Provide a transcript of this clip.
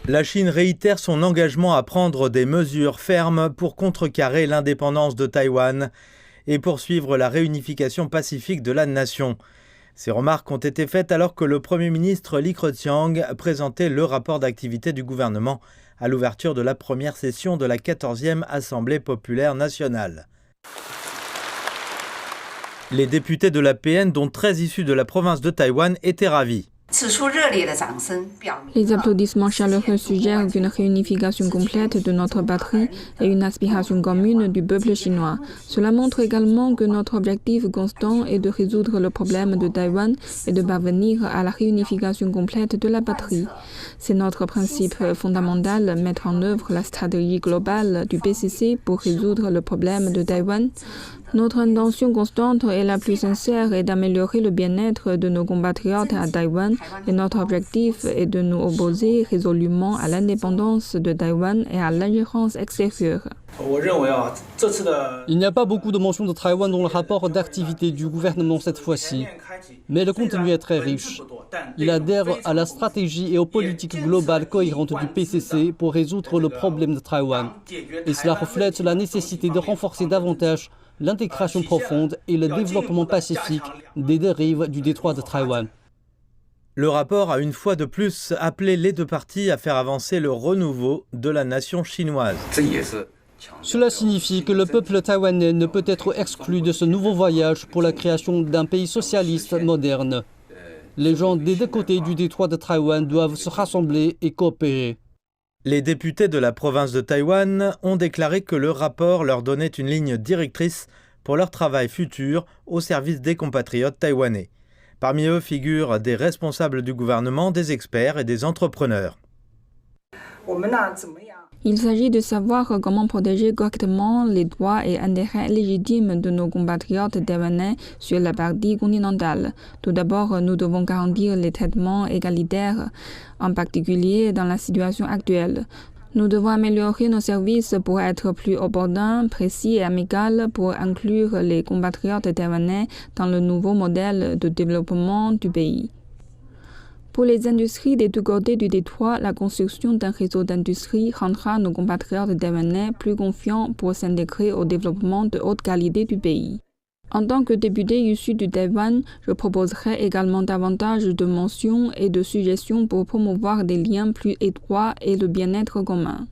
La Chine réitère son engagement à prendre des mesures fermes pour contrecarrer l'indépendance de Taïwan et poursuivre la réunification pacifique de la nation. Ces remarques ont été faites alors que le Premier ministre Li Keqiang présentait le rapport d'activité du gouvernement à l'ouverture de la première session de la 14e Assemblée populaire nationale. Les députés de l'APN, dont 13 issus de la province de Taïwan, étaient ravis. Les applaudissements chaleureux suggèrent qu'une réunification complète de notre patrie est une aspiration commune du peuple chinois. Cela montre également que notre objectif constant est de résoudre le problème de Taïwan et de parvenir à la réunification complète de la patrie. C'est notre principe fondamental, mettre en œuvre la stratégie globale du PCC pour résoudre le problème de Taïwan. Notre intention constante et la plus sincère est d'améliorer le bien-être de nos compatriotes à Taïwan et notre objectif est de nous opposer résolument à l'indépendance de Taïwan et à l'ingérence extérieure. Il n'y a pas beaucoup de mentions de Taïwan dans le rapport d'activité du gouvernement cette fois-ci, mais le contenu est très riche. Il adhère à la stratégie et aux politiques globales cohérentes du PCC pour résoudre le problème de Taïwan. Et cela reflète la nécessité de renforcer davantage l'intégration profonde et le développement pacifique des dérives du détroit de Taïwan. Le rapport a une fois de plus appelé les deux parties à faire avancer le renouveau de la nation chinoise. Cela signifie que le peuple taïwanais ne peut être exclu de ce nouveau voyage pour la création d'un pays socialiste moderne. Les gens des deux côtés du détroit de Taïwan doivent se rassembler et coopérer. Les députés de la province de Taïwan ont déclaré que le rapport leur donnait une ligne directrice pour leur travail futur au service des compatriotes taïwanais. Parmi eux figurent des responsables du gouvernement, des experts et des entrepreneurs. Il s'agit de savoir comment protéger correctement les droits et intérêts légitimes de nos compatriotes taïwanais sur la partie continentale. Tout d'abord, nous devons garantir les traitements égalitaires, en particulier dans la situation actuelle. Nous devons améliorer nos services pour être plus opportuns, précis et amicaux pour inclure les compatriotes taïwanais dans le nouveau modèle de développement du pays. Pour les industries des deux côtés du détroit, la construction d'un réseau d'industrie rendra nos compatriotes taïwanais plus confiants pour s'intégrer au développement de haute qualité du pays. En tant que député issu du Taïwan, je proposerai également davantage de mentions et de suggestions pour promouvoir des liens plus étroits et le bien-être commun.